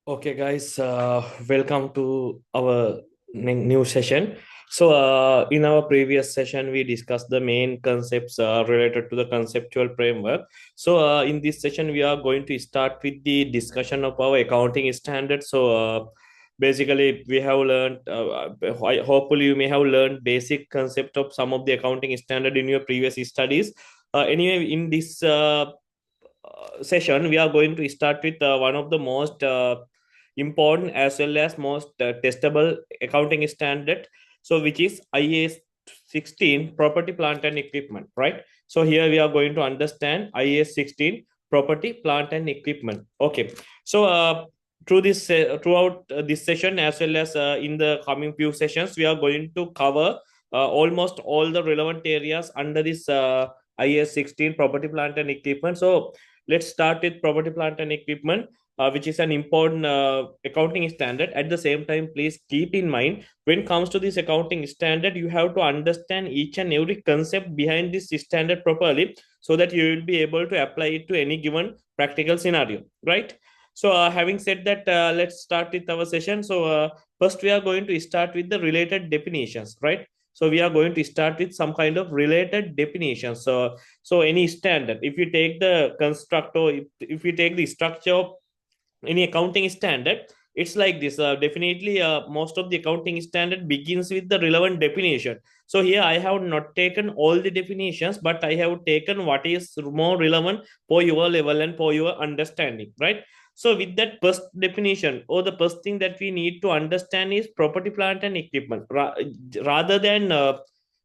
Okay, guys, welcome to our new session. In our previous session, we discussed the main concepts related to the conceptual framework. In this session, we are going to start with the discussion of our accounting standards. Basically, we have learned, hopefully, you may have learned basic concept of some of the accounting standard in your previous studies. Anyway, in this session, we are going to start with one of the most important as well as most testable accounting standard. So, which is IAS 16 property, plant, and equipment, right? So, here we are going to understand IAS 16 property, plant, and equipment. Okay. So, throughout this session as well as in the coming few sessions, we are going to cover almost all the relevant areas under this IAS 16 property, plant, and equipment. So, let's start with property, plant, and equipment, which is an important accounting standard. At the same time, please keep in mind when it comes to this accounting standard, you have to understand each and every concept behind this standard properly so that you will be able to apply it to any given practical scenario, right? So, having said that, let's start with our session. First, we are going to start with the related definitions, right? So, we are going to start with some kind of related definitions. So any standard, if you take the construct or if you take the structure of any accounting standard, it's like this. Definitely, most of the accounting standard begins with the relevant definition. So here I have not taken all the definitions, but I have taken what is more relevant for your level and for your understanding, right? So with that first definition, or the first thing that we need to understand is property, plant, and equipment. Rather than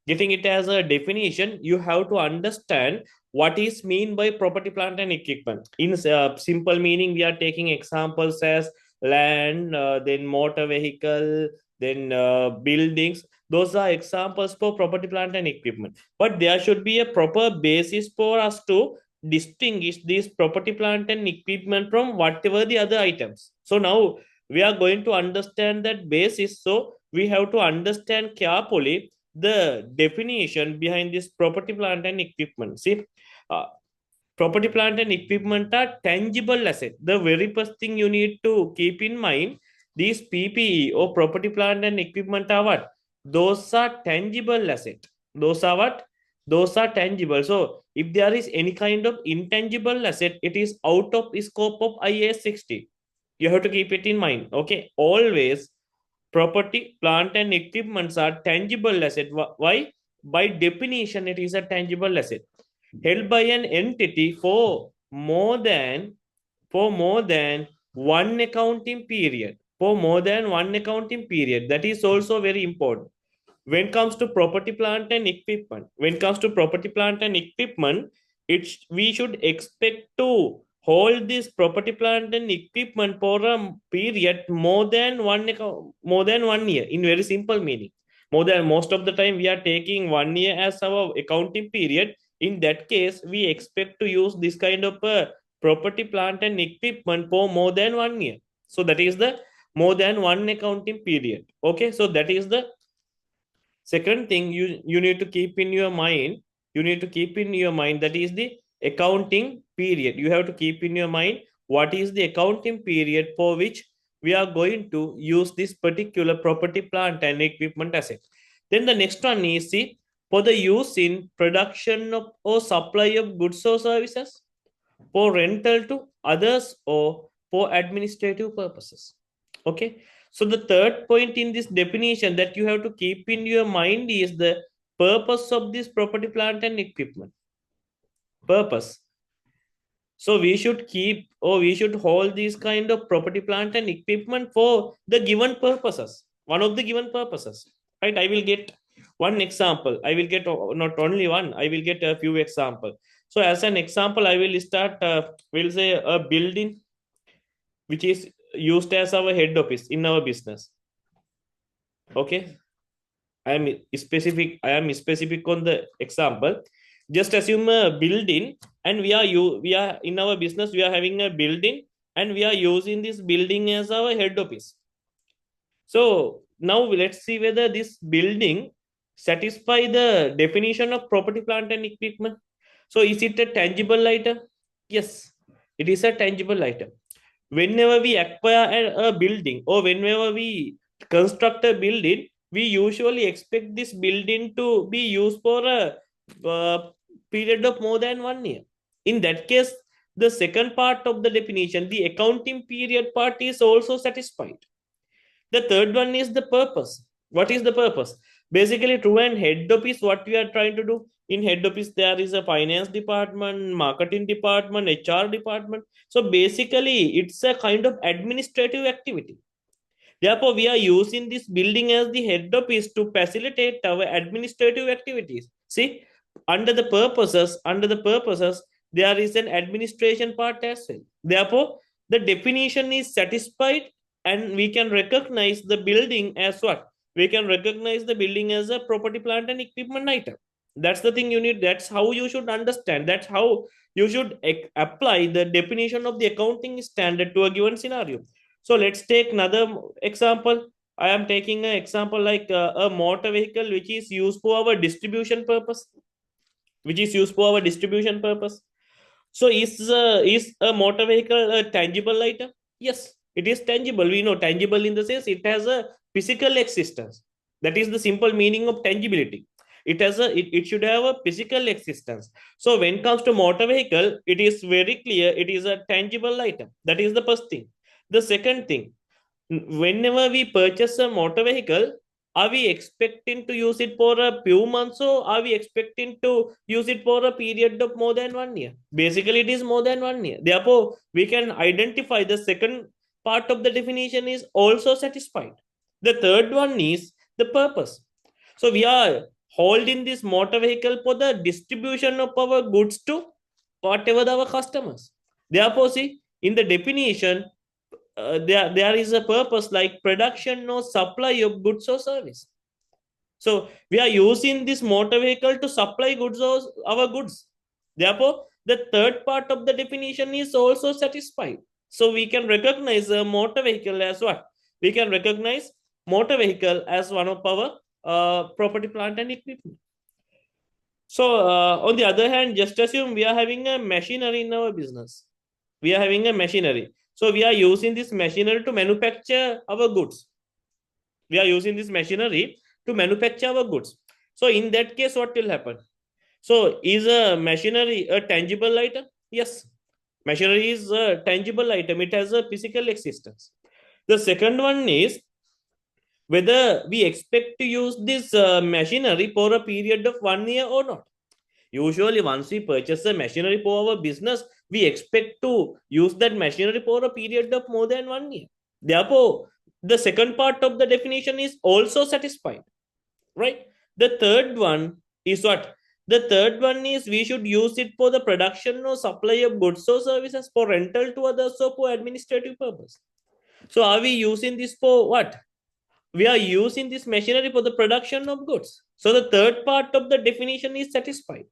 getting it as a definition, you have to understand what is mean by property, plant, and equipment. In simple meaning, we are taking examples as land, then motor vehicle, then buildings. Those are examples for property, plant, and equipment, but there should be a proper basis for us to distinguish these property, plant, and equipment from whatever the other items. So now we are going to understand that basis. So we have to understand carefully the definition behind this property, plant, and equipment. See, uh, property, plant, and equipment are tangible asset. The very first thing you need to keep in mind, these PPE or property, plant, and equipment are what? Those are tangible asset. Those are what? Those are tangible. So if there is any kind of intangible asset, it is out of scope of IAS 60. You have to keep it in mind. Okay. Always property, plant, and equipments are tangible asset. Why? By definition, it is a tangible asset held by an entity for more than one accounting period. For more than one accounting period. That is also very important. When it comes to property, plant, and equipment, we should expect to hold this property, plant, and equipment for a period more than 1 year. In very simple meaning, more than most of the time we are taking 1 year as our accounting period. In that case, we expect to use this kind of property, plant, and equipment for more than 1 year. So that is the more than one accounting period. Okay, so that is the second thing you need to keep in your mind. You need to keep in your mind that is the accounting period. You have to keep in your mind what is the accounting period for which we are going to use this particular property, plant, and equipment asset. Then the next one is, see, for the use in production of, or supply of goods or services, for rental to others, or for administrative purposes. Okay. So the third point in this definition that you have to keep in your mind is the purpose of this property, plant, and equipment. Purpose. So we should keep, or we should hold these kind of property, plant, and equipment for the given purposes. One of the given purposes. Right? I will get one example. I will get not only one, I will get a few examples. So as an example, I will start, we'll say a building which is used as our head office in our business. Okay. I am specific on the example. Just assume a building, and we are in our business, we are having a building, and we are using this building as our head office. So now let's see whether this building satisfy the definition of property, plant, and equipment. So is it a tangible item? Yes, it is a tangible item. whenever we acquire a building or whenever we construct a building, we usually expect this building to be used for a period of more than 1 year. In that case, the second part of the definition, the accounting period part, is also satisfied. The third one is the purpose. What is the purpose? Basically, through an head office, what we are trying to do in head office, there is a finance department, marketing department, HR department. So basically, it's a kind of administrative activity. Therefore, we are using this building as the head office to facilitate our administrative activities. See, under the purposes, there is an administration part as well. Therefore, the definition is satisfied, and we can recognize the building as what? We can recognize the building as a property, plant, and equipment item. That's the thing you need. That's how you should understand. That's how you should apply the definition of the accounting standard to a given scenario. So let's take another example. I am taking an example like a motor vehicle which is used for our distribution purpose, which is used for our distribution purpose. So is a motor vehicle a tangible item? Yes, it is tangible. We know tangible in the sense it has a physical existence. That is the simple meaning of tangibility. It should have a physical existence. So when it comes to motor vehicle, it is very clear it is a tangible item. That is the first thing. The second thing, whenever we purchase a motor vehicle, are we expecting to use it for a few months, or are we expecting to use it for a period of more than 1 year? Basically, it is more than 1 year. Therefore, we can identify the second part of the definition is also satisfied. The third one is the purpose. So we are holding this motor vehicle for the distribution of our goods to whatever our customers. Therefore, see, in the definition, there is a purpose like production or supply of goods or service. So we are using this motor vehicle to supply goods or our goods. Therefore, the third part of the definition is also satisfied. So we can recognize a motor vehicle as what? We can recognize motor vehicle as one of our property, plant, and equipment. So on the other hand, just assume we are having a machinery in our business. We are having a machinery. So we are using this machinery to manufacture our goods. We are using this machinery to manufacture our goods. So in that case, what will happen? So is a machinery a tangible item? Yes. Machinery is a tangible item. It has a physical existence. The second one is whether we expect to use this machinery for a period of 1 year or not. Usually, once we purchase a machinery for our business, we expect to use that machinery for a period of more than 1 year. Therefore, the second part of the definition is also satisfied, right? The third one is what? The third one is we should use it for the production or supply of goods or services, for rental to others, or for administrative purpose. So, are we using this for what? We are using this machinery for the production of goods. So the third part of the definition is satisfied.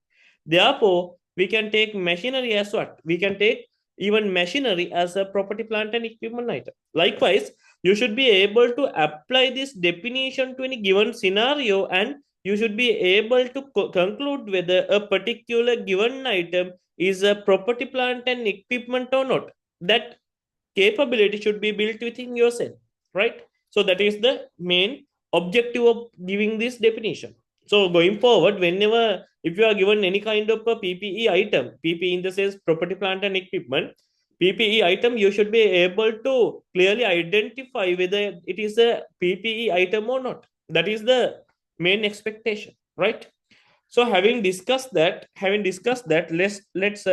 Therefore, we can take machinery as what? We can take even machinery as a property, plant, and equipment item. Likewise, you should be able to apply this definition to any given scenario, and you should be able to conclude whether a particular given item is a property, plant, and equipment or not. That capability should be built within yourself, right? So that is the main objective of giving this definition. So going forward, whenever if you are given any kind of a PPE item, PPE in the sense property, plant, and equipment, PPE item, you should be able to clearly identify whether it is a PPE item or not. That is the main expectation, right? So having discussed that, let's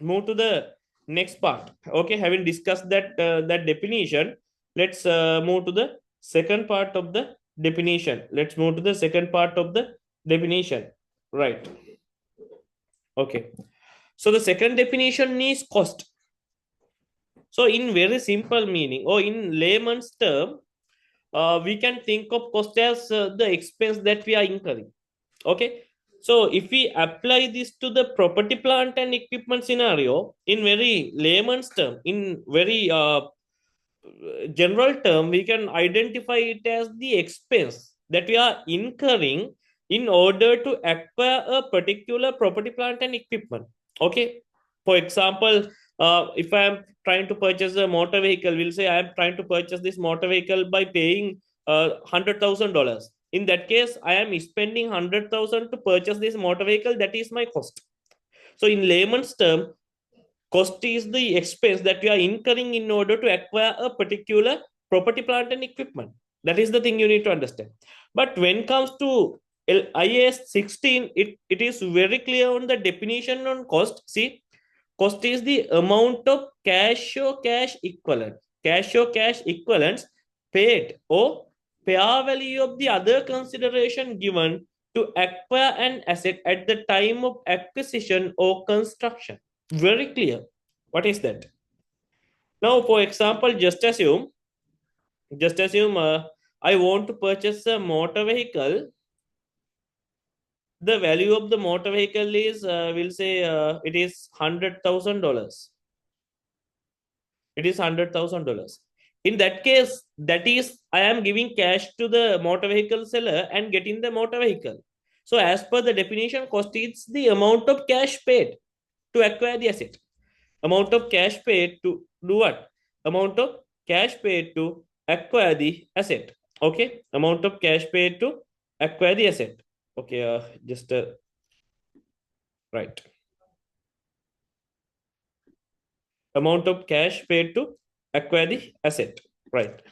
move to the next part. Okay, having discussed that definition, let's move to the second part of the definition. Let's move to the second part of the definition, right? Okay, so the second definition is cost. So in very simple meaning, or in layman's term, we can think of cost as the expense that we are incurring. Okay, so if we apply this to the property, plant, and equipment scenario in very layman's term, in very general term, we can identify it as the expense that we are incurring in order to acquire a particular property, plant, and equipment. Okay, for example, If I am trying to purchase a motor vehicle, we'll say I am trying to purchase this motor vehicle by paying $100,000. In that case, I am spending 100,000 to purchase this motor vehicle. That is my cost. So in layman's term, cost is the expense that you are incurring in order to acquire a particular property, plant, and equipment. That is the thing you need to understand. But when it comes to IAS 16, it is very clear on the definition on cost. See, cost is the amount of cash or cash equivalent. Cash or cash equivalents paid or fair value of the other consideration given to acquire an asset at the time of acquisition or construction. Very clear. What is that? Now, for example, just assume I want to purchase a motor vehicle. The value of the motor vehicle is, we'll say, it is $100,000. It is $100,000. In that case, that is, I am giving cash to the motor vehicle seller and getting the motor vehicle. So, as per the definition, cost is the amount of cash paid to acquire the asset. Amount of cash paid to do what? Amount of cash paid to acquire the asset. Okay, amount of cash paid to acquire the asset. Okay, just right. Amount of cash paid to acquire the asset. Right.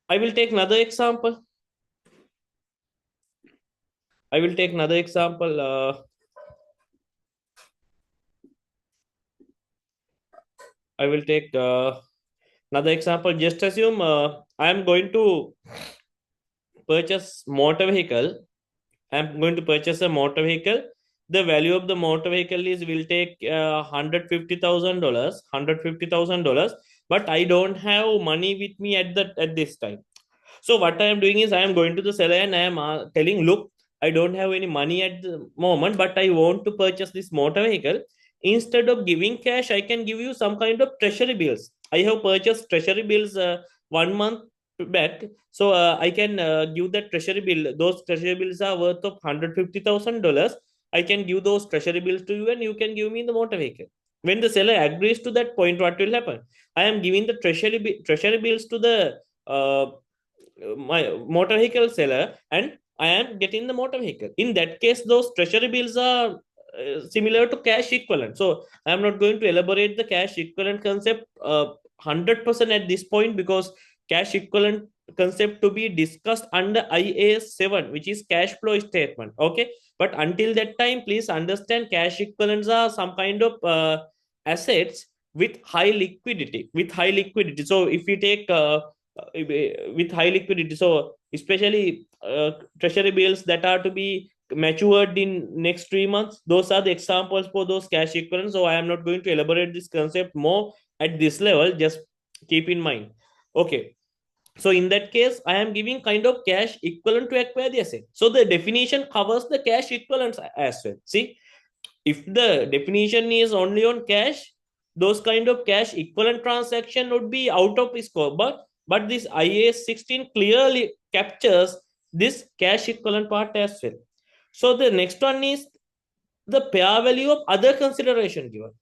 I will take another example. I will take another example. I will take another example. Just assume I am going to purchase motor vehicle. I am going to purchase a motor vehicle. The value of the motor vehicle is will take $150,000. $150,000. But I don't have money with me at this time. So what I am doing is I am going to the seller and I am telling, look, I don't have any money at the moment, but I want to purchase this motor vehicle. Instead of giving cash, I can give you some kind of treasury bills. I have purchased treasury bills 1 month back, so I can give that treasury bill. Those treasury bills are worth of $150,000. I can give those treasury bills to you, and you can give me the motor vehicle. When the seller agrees to that point, what will happen? I am giving the treasury bills to the my motor vehicle seller, and I am getting the motor vehicle. In that case, those treasury bills are similar to cash equivalent. So I am not going to elaborate the cash equivalent concept 100% at this point, because cash equivalent concept to be discussed under IAS 7, which is cash flow statement. Okay, but until that time, please understand cash equivalents are some kind of assets with high liquidity. With high liquidity. So if you take with high liquidity, so especially treasury bills that are to be matured in next 3 months, those are the examples for those cash equivalents. So I am not going to elaborate this concept more at this level. Just keep in mind. Okay, so in that case, I am giving kind of cash equivalent to acquire the asset. So the definition covers the cash equivalents as well. See, if the definition is only on cash, those kind of cash equivalent transaction would be out of scope. But this IAS 16 clearly captures this cash equivalent part as well. So the next one is the pair value of other consideration given.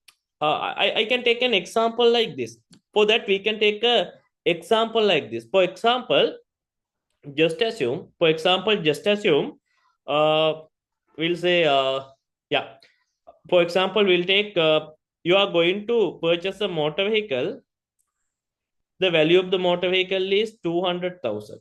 I can take an example like this. For that, we can take a example like this. For example, just assume, we'll say, yeah. For example, we'll take, you are going to purchase a motor vehicle. The value of the motor vehicle is 200,000.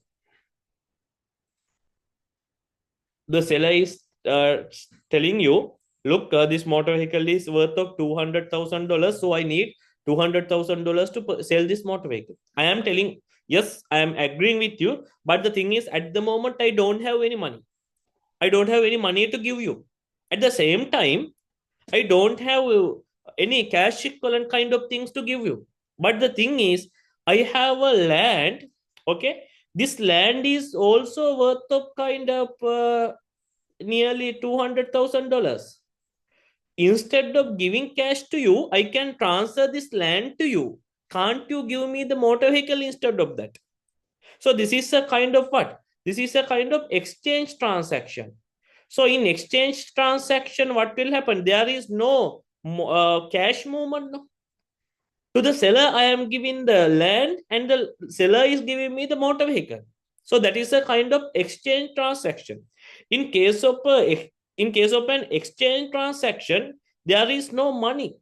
The seller is telling you, look, this motor vehicle is worth of $200,000. So I need $200,000 to sell this motor vehicle. I am telling, yes, I am agreeing with you. But the thing is, at the moment, I don't have any money. I don't have any money to give you. At the same time, I don't have any cash equivalent kind of things to give you. But the thing is, I have a land. Okay, this land is also worth of kind of nearly $200,000. Instead of giving cash to you, I can transfer this land to you. Can't you give me the motor vehicle instead of that? So this is a kind of what? This is a kind of exchange transaction. So in exchange transaction, what will happen? There is no cash movement. No? To the seller, I am giving the land, and the seller is giving me the motor vehicle. So that is a kind of exchange transaction. In case of an exchange transaction, there is no money.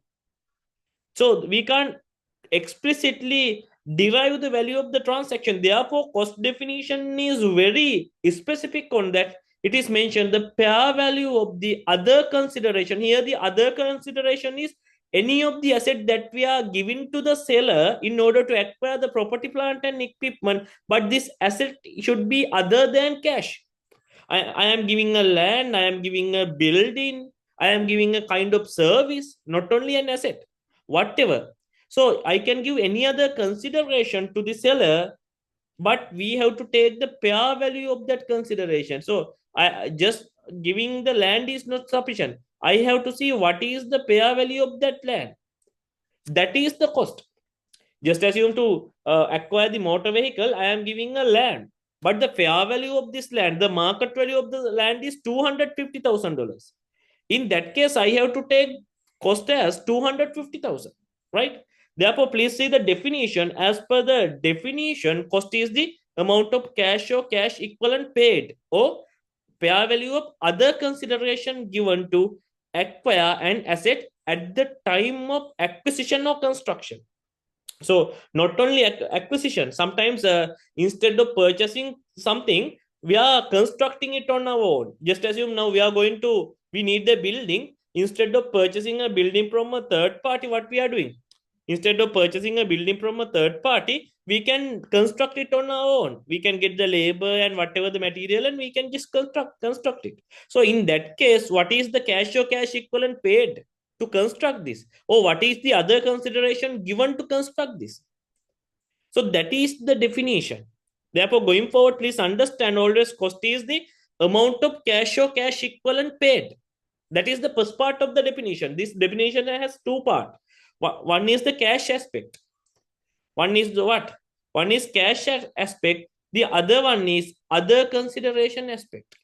So we can't explicitly derive the value of the transaction. Therefore, cost definition is very specific on that. It is mentioned the fair value of the other consideration. Here, the other consideration is any of the asset that we are giving to the seller in order to acquire the property, plant, and equipment. But this asset should be other than cash. I am giving a land, I am giving a building, I am giving a kind of service, not only an asset, whatever. So I can give any other consideration to the seller, but we have to take the fair value of that consideration. So I just giving the land is not sufficient. I have to see what is the fair value of that land. That is the cost. Just assume to acquire the motor vehicle, I am giving a land. But the fair value of this land, the market value of the land is $250,000. In that case, I have to take cost as 250,000, right? Therefore, please see the definition. As per the definition, cost is the amount of cash or cash equivalent paid or fair value of other consideration given to acquire an asset at the time of acquisition or construction. So not only acquisition, sometimes instead of purchasing something, we are constructing it on our own. Just assume now we need the building. Instead of purchasing a building from a third party, what we are doing? Instead of purchasing a building from a third party, we can construct it on our own. We can get the labor and whatever the material, and we can just construct it. So in that case, what is the cash or cash equivalent paid to construct this? Or what is the other consideration given to construct this? So that is the definition. Therefore, going forward, please understand always cost is the amount of cash or cash equivalent paid. That is the first part of the definition. This definition has two parts. One is the cash aspect. One is the what? One is cash aspect. The other one is other consideration aspect.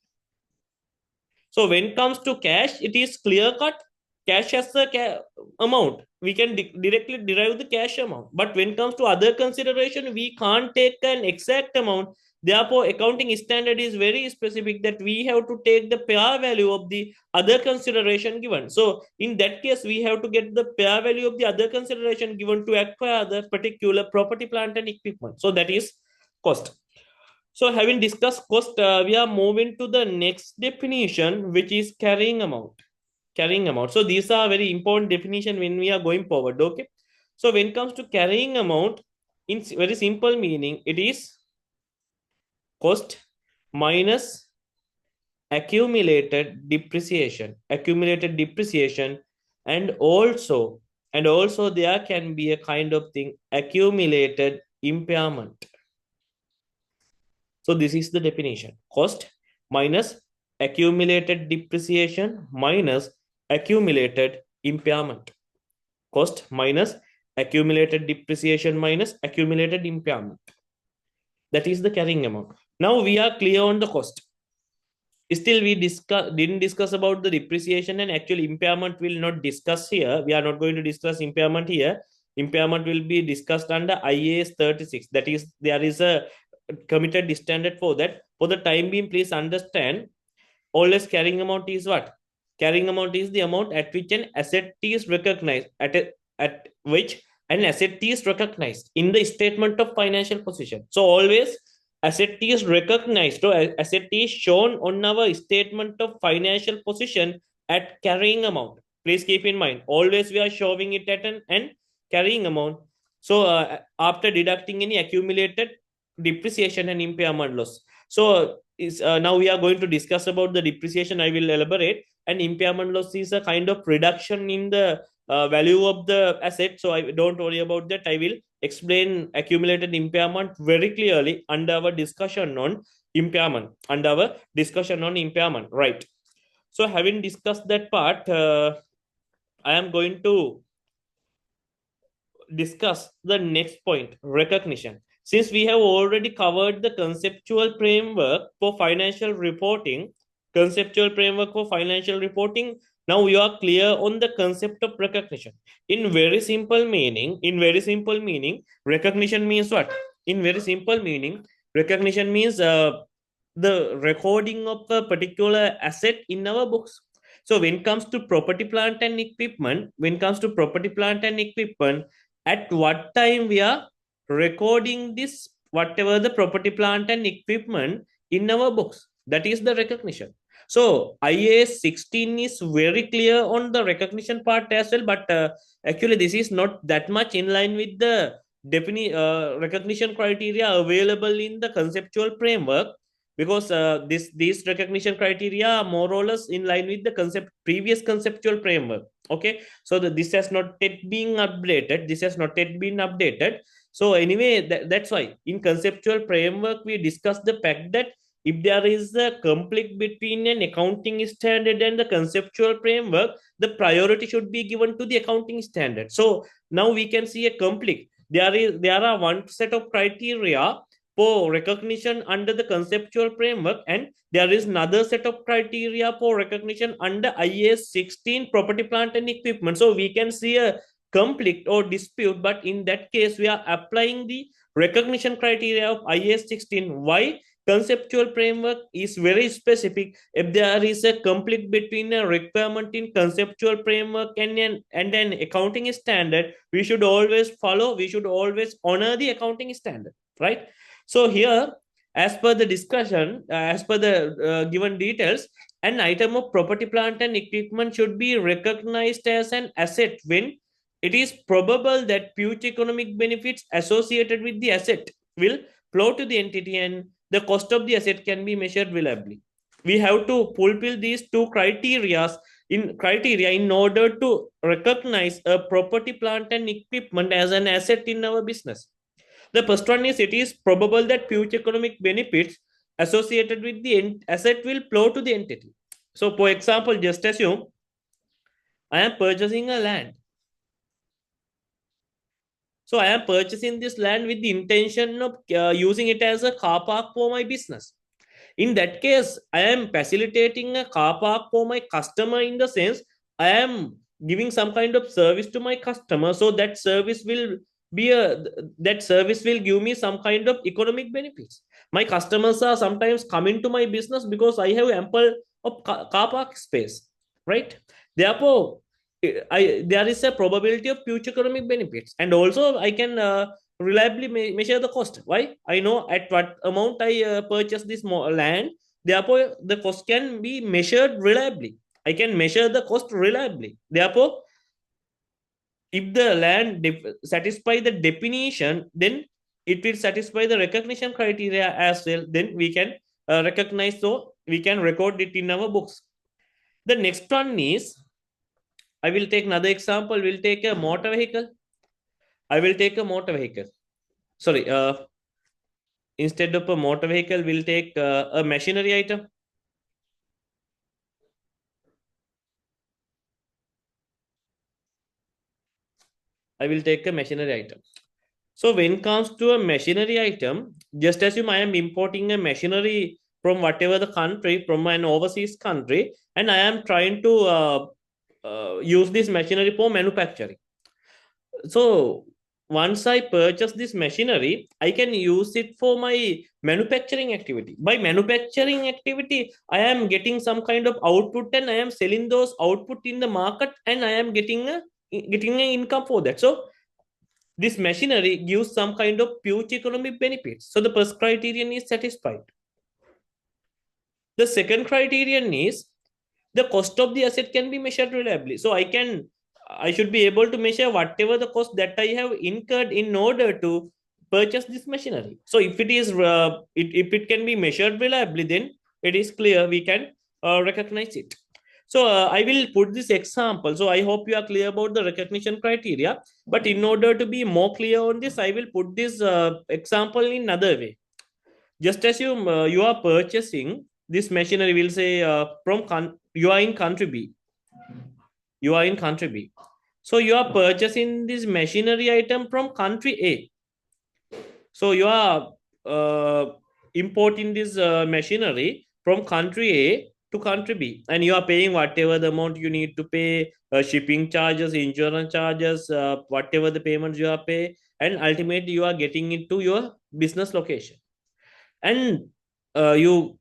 So when it comes to cash, it is clear cut. Cash as the amount. We can directly derive the cash amount. But when it comes to other consideration, we can't take an exact amount. Therefore, accounting standard is very specific that we have to take the fair value of the other consideration given. So in that case, we have to get the fair value of the other consideration given to acquire the particular property, plant, and equipment. So that is cost. So having discussed cost, we are moving to the next definition, which is carrying amount. Carrying amount. So these are very important definition when we are going forward. Okay. So when it comes to carrying amount, in very simple meaning, it is cost minus accumulated depreciation. Accumulated depreciation, and also there can be a kind of thing accumulated impairment. So this is the definition. Cost minus accumulated depreciation minus accumulated impairment. Cost minus accumulated depreciation minus accumulated impairment. That is the carrying amount. Now we are clear on the cost. Still, we didn't discuss about the depreciation and actual impairment. Will not discuss here. We are not going to discuss impairment here. Impairment will be discussed under IAS 36. That is, there is a committed standard for that. For the time being, please understand, always carrying amount is what? Carrying amount is the amount at which an asset is recognized, at which an asset is recognized in the statement of financial position. So always asset is recognized or asset is shown on our statement of financial position at carrying amount. Please keep in mind, always we are showing it at an carrying amount. So after deducting any accumulated depreciation and impairment loss. So now we are going to discuss about the depreciation. I will elaborate. And impairment loss is a kind of reduction in the value of the asset. So I don't worry about that. I will explain accumulated impairment very clearly under our discussion on impairment. Right. So having discussed that part, I am going to discuss the next point, recognition. Since we have already covered the conceptual framework for financial reporting, Now you are clear on the concept of recognition. In very simple meaning, recognition means what? In very simple meaning, recognition means the recording of a particular asset in our books. So when it comes to property, plant and equipment, at what time we are recording this, whatever the property, plant and equipment in our books, that is the recognition. So IAS 16 is very clear on the recognition part as well, but actually this is not that much in line with the recognition criteria available in the conceptual framework, because these recognition criteria are more or less in line with the previous conceptual framework. Okay, so this has not yet been updated. So anyway, that's why in conceptual framework we discussed the fact that if there is a conflict between an accounting standard and the conceptual framework, the priority should be given to the accounting standard. So now we can see a conflict. There are one set of criteria for recognition under the conceptual framework, and there is another set of criteria for recognition under IAS 16 property, plant and equipment. So we can see a conflict or dispute, but in that case we are applying the recognition criteria of IAS 16. Why? Conceptual framework is very specific. If there is a conflict between a requirement in conceptual framework and an accounting standard, we should always honor the accounting standard, right? So here, as per the discussion, as per the given details, an item of property, plant and equipment should be recognized as an asset when it is probable that future economic benefits associated with the asset will flow to the entity, and the cost of the asset can be measured reliably. We have to fulfill these two criteria in order to recognize a property, plant and equipment as an asset in our business. The first one is, it is probable that future economic benefits associated with the asset will flow to the entity. So, for example, just assume I am purchasing a land. So, I am purchasing this land with the intention of using it as a car park for my business. In that case, I am facilitating a car park for my customer, in the sense I am giving some kind of service to my customer, so that service will give me some kind of economic benefits. My customers are sometimes coming to my business because I have ample of car park space, right? Therefore, there is a probability of future economic benefits, and also I can reliably measure the cost. Why? I know at what amount I purchase this land. Therefore, the cost can be measured reliably. I can measure the cost reliably. Therefore, if the land satisfy the definition, then it will satisfy the recognition criteria as well. Then we can recognize, so we can record it in our books. The next one is, I will take another example. We'll take a motor vehicle. I will take a motor vehicle. Sorry, instead of a motor vehicle, we'll take a machinery item. I will take a machinery item. So when it comes to a machinery item, just assume I am importing a machinery from whatever the country, from an overseas country, and I am trying to use this machinery for manufacturing. So once I purchase this machinery, I can use it for my manufacturing activity. By manufacturing activity, I am getting some kind of output, and I am selling those output in the market, and I am getting an income for that. So this machinery gives some kind of future economic benefits. So the first criterion is satisfied. The second criterion is, the cost of the asset can be measured reliably. So I should be able to measure whatever the cost that I have incurred in order to purchase this machinery. So if it can be measured reliably, then it is clear we can recognize it. So I will put this example. So I hope you are clear about the recognition criteria. But in order to be more clear on this, I will put this example in another way. Just assume you are purchasing this machinery. We'll say you are in country B. You are in country B. So you are purchasing this machinery item from country A. So you are importing this machinery from country A to country B, and you are paying whatever the amount you need to pay, shipping charges, insurance charges, whatever the payments you are pay, and ultimately you are getting it to your business location, and you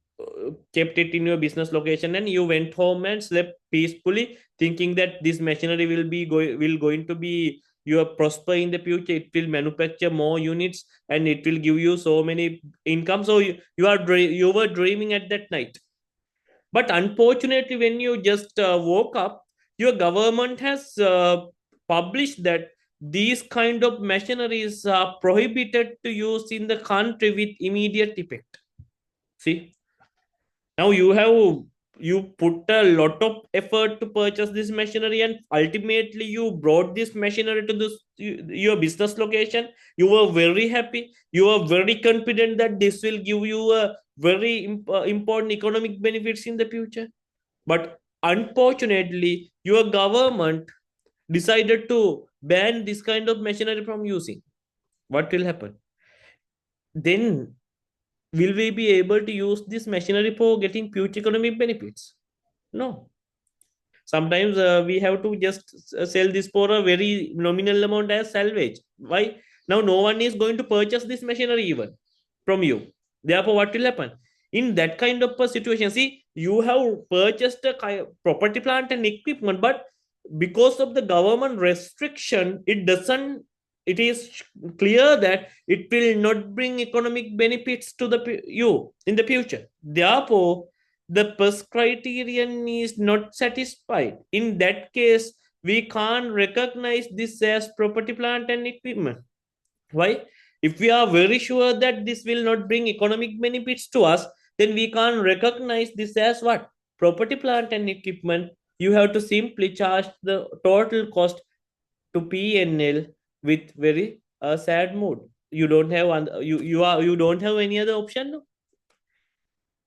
kept it in your business location, and you went home and slept peacefully, thinking that this machinery will going to be your prosper in the future. It will manufacture more units and it will give you so many income. So you were dreaming at that night. But unfortunately, when you just woke up, your government has published that these kind of machineries are prohibited to use in the country with immediate effect. See, now you put a lot of effort to purchase this machinery, and ultimately you brought this machinery to your business location. You were very happy. You were very confident that this will give you a very important economic benefits in the future. But unfortunately, your government decided to ban this kind of machinery from using. What will happen? Then will we be able to use this machinery for getting future economic benefits? No. Sometimes we have to just sell this for a very nominal amount as salvage. Why? Now no one is going to purchase this machinery even from you. Therefore, what will happen? In that kind of a situation, see, you have purchased a property, plant, and equipment, but because of the government restriction, it is clear that it will not bring economic benefits to you in the future. Therefore, the first criterion is not satisfied. In that case, we can't recognize this as property, plant, and equipment. Why? If we are very sure that this will not bring economic benefits to us, then we can't recognize this as what? Property, plant, and equipment. You have to simply charge the total cost to PNL with very sad mood. You don't have you don't have any other option. No?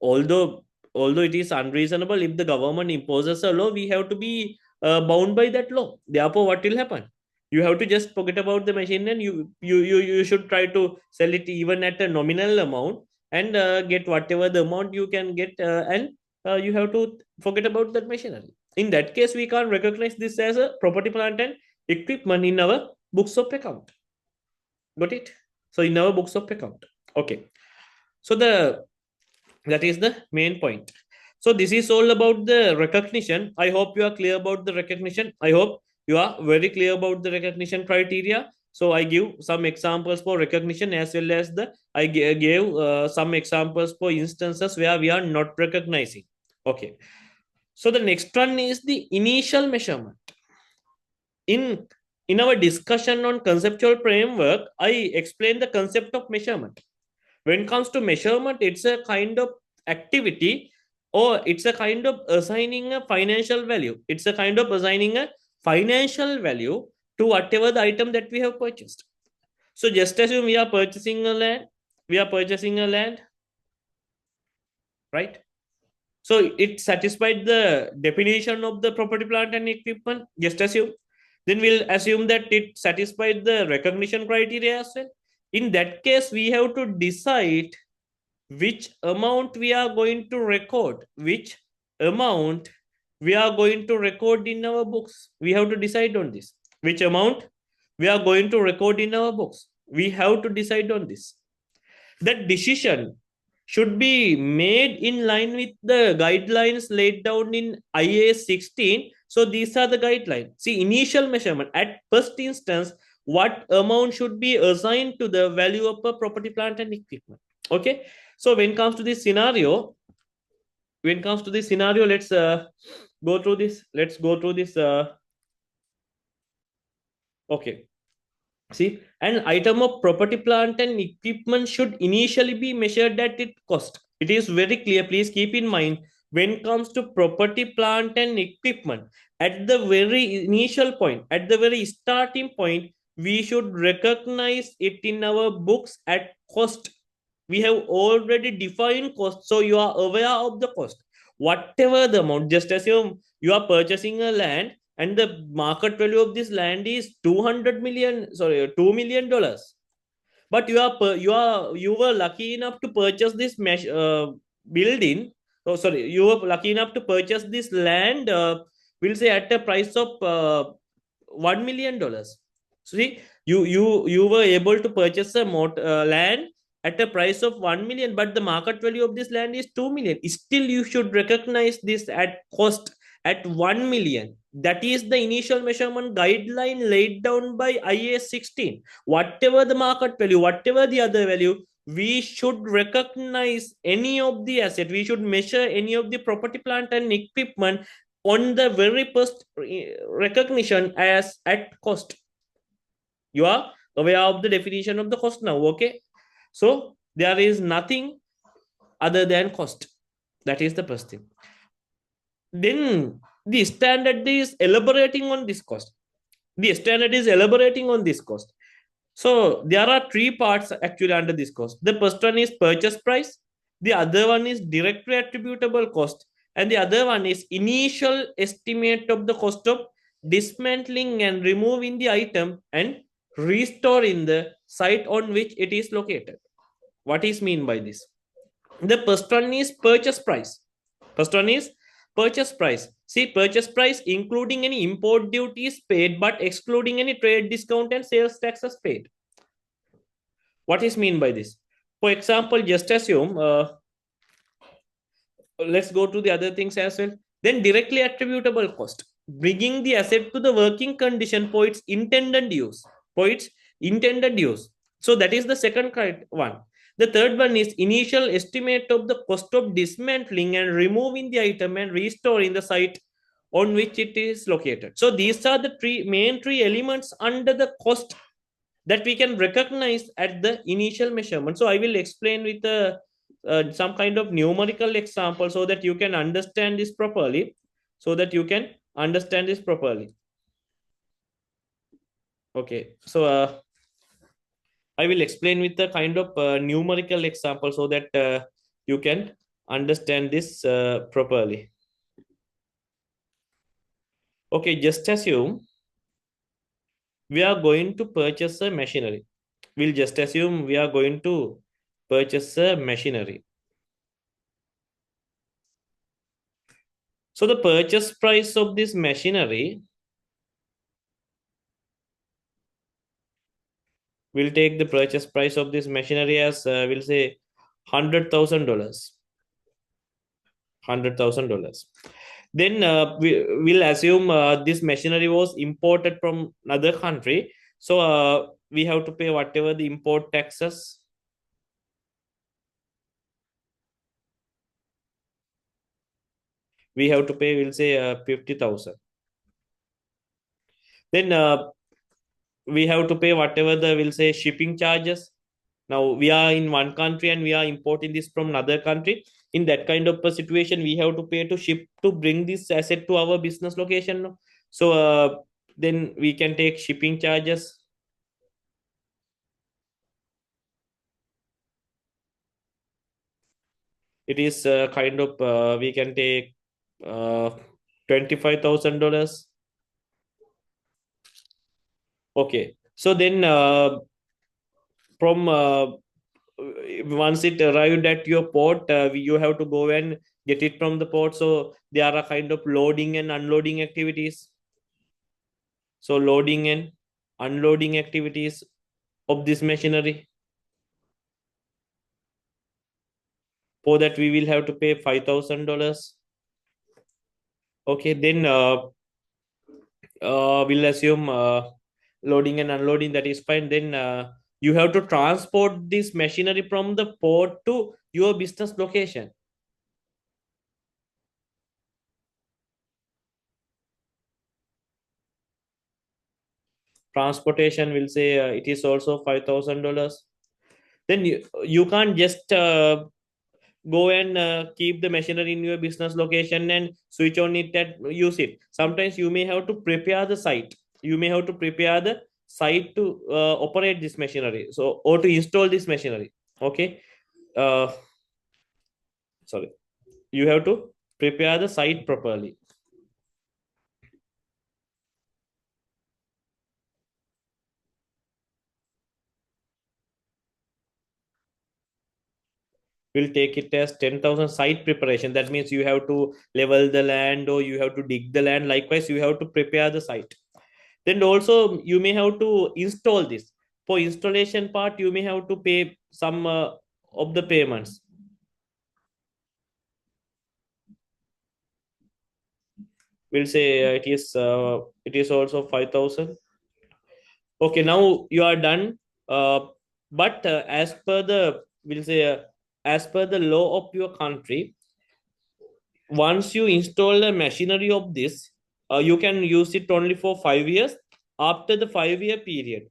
Although it is unreasonable, if the government imposes a law, we have to be bound by that law. Therefore, what will happen? You have to just forget about the machine, and you should try to sell it even at a nominal amount, and get whatever the amount you can get, and you have to forget about that machinery. In that case, we can't recognize this as a property, plant, and equipment in our books of account. Got it? So in our books of account. Okay. So that is the main point. So this is all about the recognition. I hope you are clear about the recognition. I hope you are very clear about the recognition criteria. So I give some examples for recognition, as well as I gave some examples for instances where we are not recognizing. Okay. So the next one is the initial measurement. In our discussion on conceptual framework, I explained the concept of measurement. When it comes to measurement, it's a kind of activity, or it's a kind of assigning a financial value. It's a kind of assigning a financial value to whatever the item that we have purchased. So just assume we are purchasing a land, right? So it satisfied the definition of the property, plant, and equipment. Just assume. Then we'll assume that it satisfied the recognition criteria as well. In that case, we have to decide which amount we are going to record, which amount we are going to record in our books. We have to decide on this. Which amount we are going to record in our books. We have to decide on this. That decision should be made in line with the guidelines laid down in IAS 16. So these are the guidelines. See, initial measurement. At first instance, what amount should be assigned to the value of a property, plant, and equipment. Okay. So when it comes to this scenario, let's go through this. Let's go through this. Okay. See, an item of property, plant, and equipment should initially be measured at its cost. It is very clear. Please keep in mind, when it comes to property, plant, and equipment, at the very initial point, at the very starting point, we should recognize it in our books at cost. We have already defined cost, so you are aware of the cost. Whatever the amount, just assume you are purchasing a land, and the market value of this land is 200 million, sorry, $2 million. But you were lucky enough to purchase this building Oh, sorry, you were lucky enough to purchase this land, we'll say at a price of $1 million. So see, you were able to purchase a land at a price of 1 million, but the market value of this land is 2 million. Still, you should recognize this at cost at 1 million. That is the initial measurement guideline laid down by IAS 16. Whatever the market value, whatever the other value, we should recognize any of the asset, we should measure any of the property, plant and equipment on the very first recognition as at cost. You are aware of the definition of the cost now, okay? So there is nothing other than cost. That is the first thing. Then the standard is elaborating on this cost. The standard is elaborating on this cost. So there are three parts actually under this cost. The first one is purchase price, the other one is directly attributable cost, and the other one is initial estimate of the cost of dismantling and removing the item and restoring the site on which it is located. What is mean by this? The first one is purchase price. First one is purchase price. See, purchase price including any import duties paid but excluding any trade discount and sales taxes paid. What is mean by this? For example, just assume, let's go to the other things as well. Then directly attributable cost, bringing the asset to the working condition for its intended use. For its intended use. So that is the second one. The third one is initial estimate of the cost of dismantling and removing the item and restoring the site on which it is located. So these are the main three elements under the cost that we can recognize at the initial measurement. So I will explain with some kind of numerical example so that you can understand this properly. So that you can understand this properly. Okay. So I will explain with a kind of numerical example so that you can understand this properly. Okay, just assume we are going to purchase a machinery. We'll just assume we are going to purchase a machinery. So the purchase price of this machinery, we'll take the purchase price of this machinery as we'll say $100,000. $100,000. Then we'll assume this machinery was imported from another country. So we have to pay whatever the import taxes. We have to pay, we'll say 50,000. Then we have to pay whatever the, we'll say, shipping charges. Now we are in one country and we are importing this from another country. In that kind of a situation, we have to pay to ship to bring this asset to our business location. So then we can take shipping charges. It is kind of we can take $25,000. Okay, so then from once it arrived at your port, you have to go and get it from the port. So there are a kind of loading and unloading activities. So loading and unloading activities of this machinery. For that, we will have to pay $5,000. Okay, then we'll assume loading and unloading, that is fine. Then you have to transport this machinery from the port to your business location. Transportation will say it is also $5,000. Then you can't just go and keep the machinery in your business location and switch on it and use it. Sometimes you may have to prepare the site. You may have to prepare the site to operate this machinery, so or to install this machinery. Okay, uh, sorry, you have to prepare the site properly. We'll take it as 10,000 site preparation. That means you have to level the land or you have to dig the land. Likewise, you have to prepare the site. Then also you may have to install this. For installation part, you may have to pay some of the payments. We'll say it is also 5,000. Okay, now you are done. But as per the, we'll say, as per the law of your country, once you install the machinery of this, you can use it only for 5 years. After the 5 year period,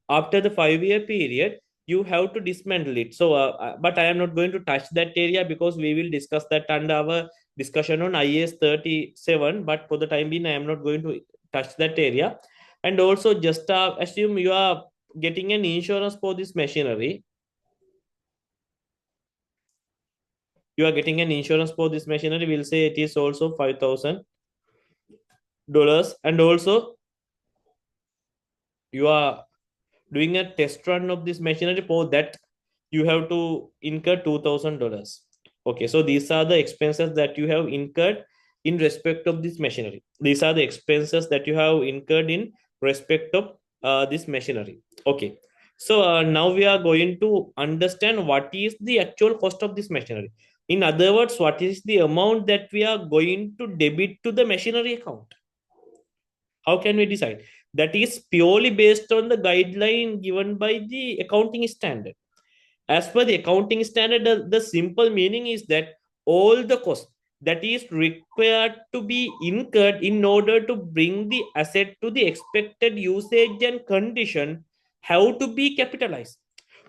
you have to dismantle it. So but I am not going to touch that area because we will discuss that under our discussion on IAS 37. But for the time being, I am not going to touch that area. And also just assume you are getting an insurance for this machinery. You are getting an insurance for this machinery. We'll say it is also $5,000. And also you are doing a test run of this machinery. For that you have to incur $2,000. Okay, so these are the expenses that you have incurred in respect of this machinery. These are the expenses that you have incurred in respect of this machinery. Okay, so now we are going to understand what is the actual cost of this machinery. In other words, what is the amount that we are going to debit to the machinery account? How can we decide? That is purely based on the guideline given by the accounting standard. As per the accounting standard, the simple meaning is that all the cost that is required to be incurred in order to bring the asset to the expected usage and condition have to be capitalized.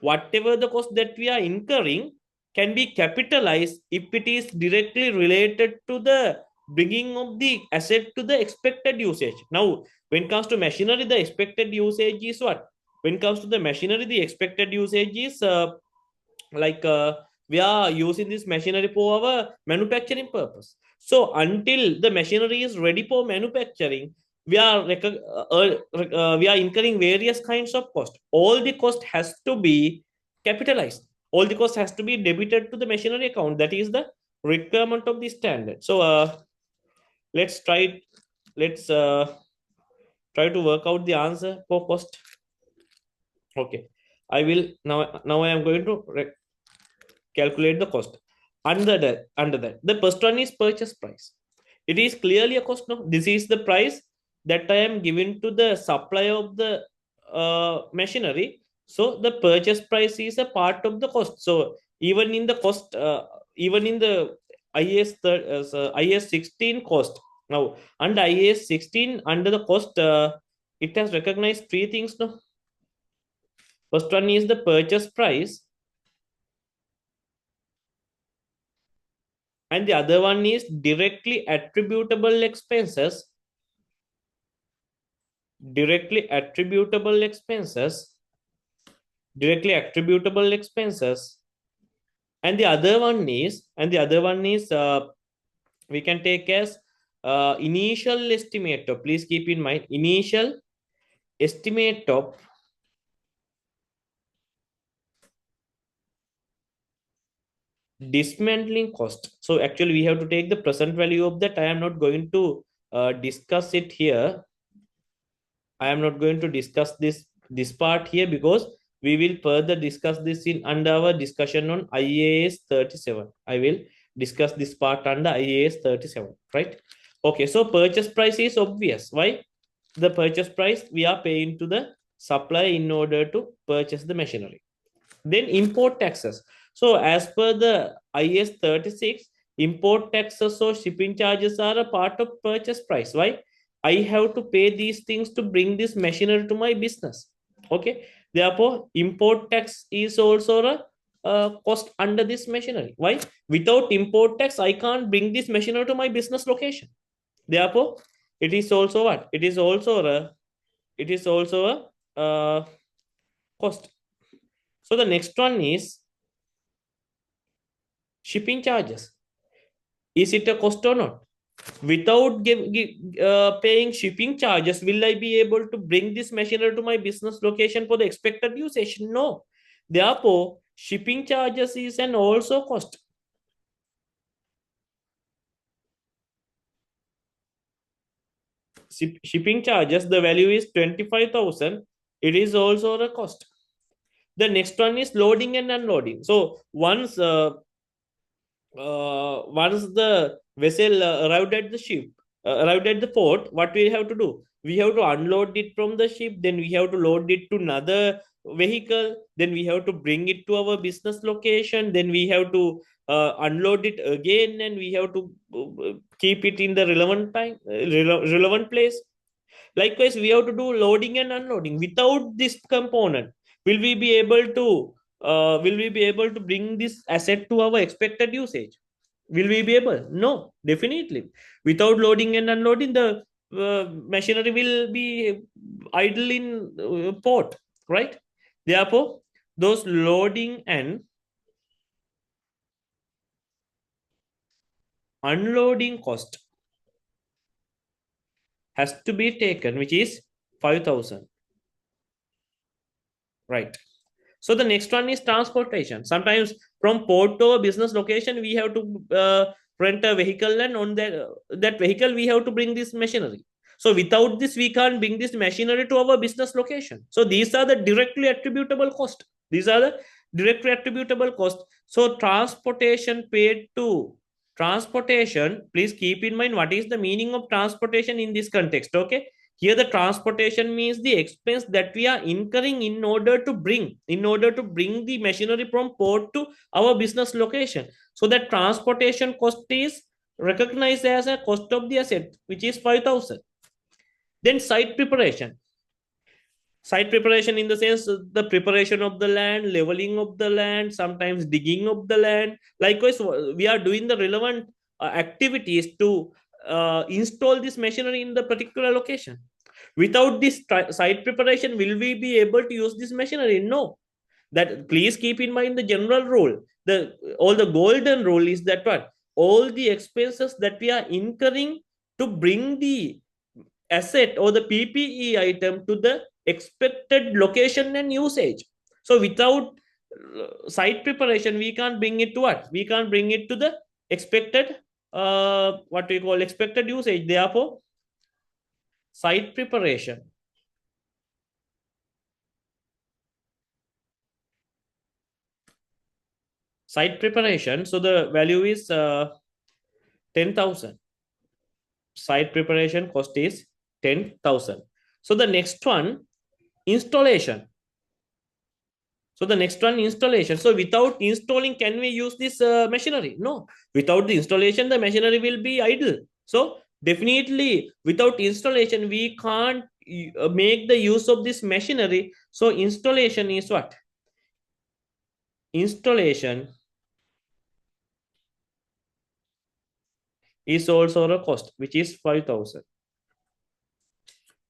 Whatever the cost that we are incurring can be capitalized if it is directly related to the bringing of the asset to the expected usage. Now, when it comes to machinery, the expected usage is what? When it comes to the machinery, the expected usage is like we are using this machinery for our manufacturing purpose. So until the machinery is ready for manufacturing, we are we are incurring various kinds of cost. All the cost has to be capitalized. All the cost has to be debited to the machinery account. That is the requirement of the standard. So let's try let's try to work out the answer for cost. Okay, I will now I am going to calculate the cost. Under that, the first one is purchase price. It is clearly a cost. No, this is the price that I am given to the supplier of the machinery. So the purchase price is a part of the cost. So even in the cost, even in the IAS 16 cost. Now under IAS 16, under the cost, it has recognized three things. No, first one is the purchase price, and the other one is directly attributable expenses, directly attributable expenses, and the other one is we can take as initial estimate of, please keep in mind, initial estimate of dismantling cost. So actually we have to take the present value of that. I am not going to discuss it here. I am not going to discuss this part here because we will further discuss this in under our discussion on IAS 37. I will discuss this part under IAS 37, right? Okay, so purchase price is obvious. Why? The purchase price we are paying to the supplier in order to purchase the machinery. Then import taxes. So as per the IAS 36, import taxes or shipping charges are a part of purchase price. Why? I have to pay these things to bring this machinery to my business. Okay. Therefore, import tax is also a cost under this machinery. Why? Without import tax, I can't bring this machinery to my business location. Therefore, it is also what? It is also a cost. So the next one is shipping charges. Is it a cost or not? Without paying shipping charges, will I be able to bring this machinery to my business location for the expected usage? No. Therefore, shipping charges is an also cost. shipping charges, the value is 25,000. It is also a cost. The next one is loading and unloading. So once the vessel arrived at the port, what we have to do? We have to unload it from the ship, then we have to load it to another vehicle, then we have to bring it to our business location, then we have to unload it again, and we have to keep it in the relevant time, relevant place. Likewise, we have to do loading and unloading. Without this component, will we be able to bring this asset to our expected usage? Will we be able? No, definitely. Without loading and unloading, the machinery will be idle in port, right? Therefore, those loading and unloading cost has to be taken, which is 5,000, right? So the next one is transportation. Sometimes from port to a business location, we have to rent a vehicle, and on that vehicle, we have to bring this machinery. So without this, we can't bring this machinery to our business location. So these are the directly attributable cost. These are the directly attributable cost. So transportation paid to transportation. Please keep in mind what is the meaning of transportation in this context. Okay, here the transportation means the expense that we are incurring in order to bring the machinery from port to our business location. So that transportation cost is recognized as a cost of the asset, which is 5,000. Then site preparation in the sense the preparation of the land, leveling of the land, sometimes digging of the land. Likewise, we are doing the relevant activities to install this machinery in the particular location. Without this site preparation, will we be able to use this machinery? No. That, please keep in mind the general rule. The all the golden rule is that what all the expenses that we are incurring to bring the asset or the PPE item to the expected location and usage. So without site preparation, we can't bring it to what? We can't bring it to the expected what we call expected usage. Therefore, site preparation. Site preparation. So the value is 10,000. Site preparation cost is 10,000. So the next one, installation. So the next one, installation. So without installing, can we use this machinery? No. Without the installation, the machinery will be idle. So definitely, without installation, we can't make the use of this machinery. So installation is what? Installation is also a cost, which is 5,000.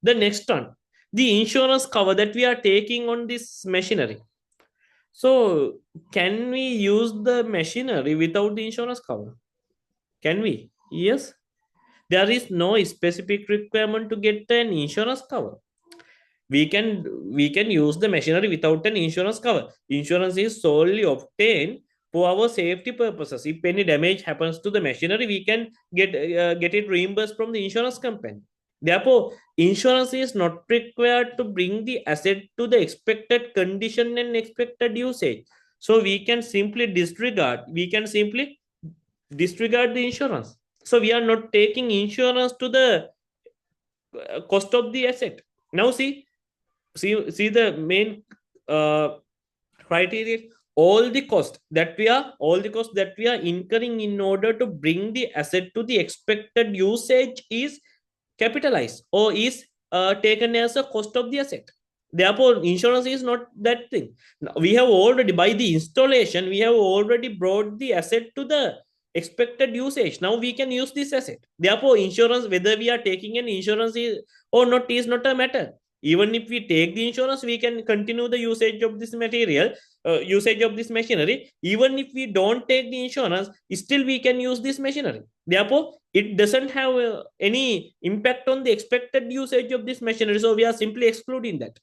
The next one, the insurance cover that we are taking on this machinery. So, can we use the machinery without the insurance cover? Can we? Yes. There is no specific requirement to get an insurance cover. We can use the machinery without an insurance cover. Insurance is solely obtained for our safety purposes. If any damage happens to the machinery, we can get it reimbursed from the insurance company. Therefore, insurance is not required to bring the asset to the expected condition and expected usage. So we can simply disregard the insurance. So we are not taking insurance to the cost of the asset. Now see the main criteria. All the cost that we are incurring in order to bring the asset to the expected usage is capitalized or is taken as a cost of the asset. Therefore, insurance is not that thing. We have already, by the installation, we have already brought the asset to the expected usage. Now we can use this asset. Therefore, insurance, whether we are taking an insurance or not, is not a matter. Even if we take the insurance, we can continue the usage of this material, usage of this machinery. Even if we don't take the insurance, still we can use this machinery. Therefore, it doesn't have any impact on the expected usage of this machinery. So we are simply excluding that.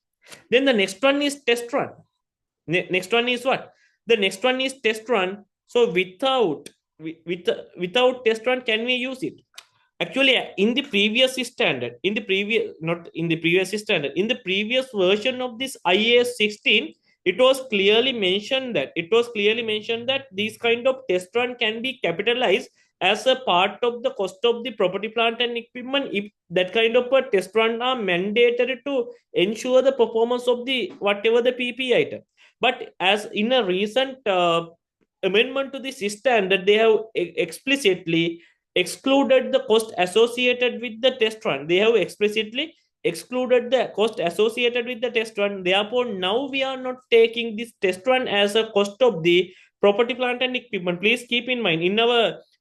Then the next one is test run. Next one is what? The next one is test run. So without test run, can we use it? Actually, in the previous standard, in the previous, not in the previous standard, in the previous version of this IAS 16, it was clearly mentioned that these kind of test run can be capitalized as a part of the cost of the property, plant, and equipment if that kind of a test run are mandatory to ensure the performance of the whatever the PP item. But as in a recent amendment to this standard, they have explicitly excluded the cost associated with the test run. They have explicitly excluded the cost associated with the test run. Therefore, now we are not taking this test run as a cost of the property, plant, and equipment. Please keep in mind,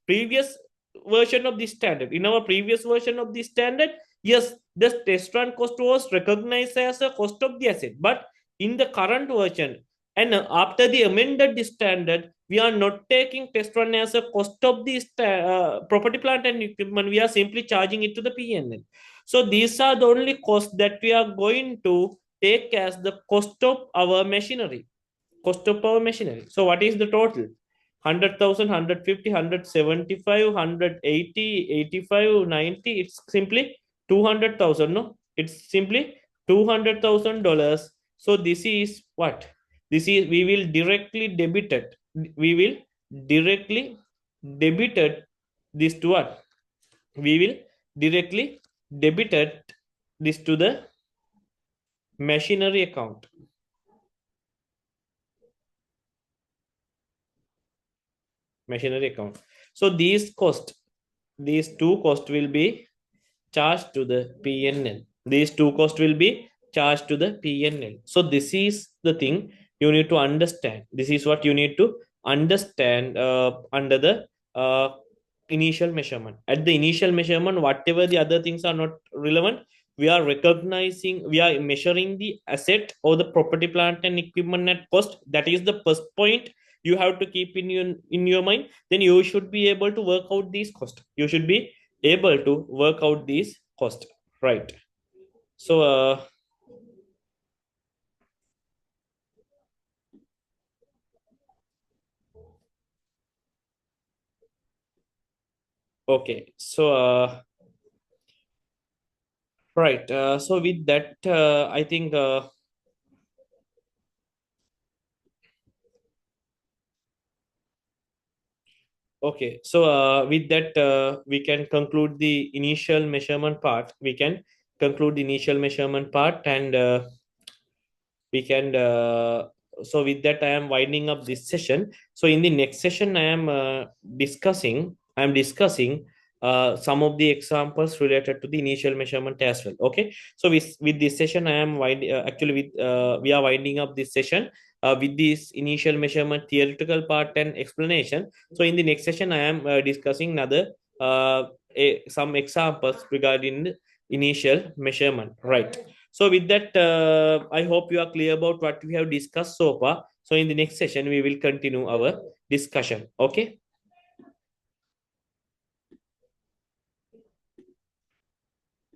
previous in our previous version of the standard, yes, the test run cost was recognized as a cost of the asset. But in the current version, and after the amended standard, we are not taking test run as a cost of the property, plant, and equipment. We are simply charging it to the PNL. So these are the only costs that we are going to take as the cost of our machinery. Cost of our machinery. So what is the total? 100,000, 150, 175, 180, 85, 90. It's simply 200,000. No, it's simply $200,000. So this is what? This is, we will directly debit it. We will directly debit it this to what? We will directly debit it this to the machinery account. Machinery account. So these two costs will be charged to the PNL. These two costs will be charged to the PNL. So this is the thing you need to understand. This is what you need to understand under the initial measurement. At the initial measurement, whatever the other things are not relevant, we are measuring the asset or the property, plant, and equipment net cost. That is the first point you have to keep in your mind. Then you should be able to work out these costs. You should be able to work out these costs, right? So okay, so right, so with that I think okay, so with that we can conclude the initial measurement part. We can conclude the initial measurement part, and we can so with that I am winding up this session. So in the next session I am discussing some of the examples related to the initial measurement as well. Okay, so with this session I am actually with we are winding up this session with this initial measurement theoretical part and explanation. So in the next session I am discussing another some examples regarding the initial measurement, right? So with that, I hope you are clear about what we have discussed so far. So in the next session, we will continue our discussion. Okay.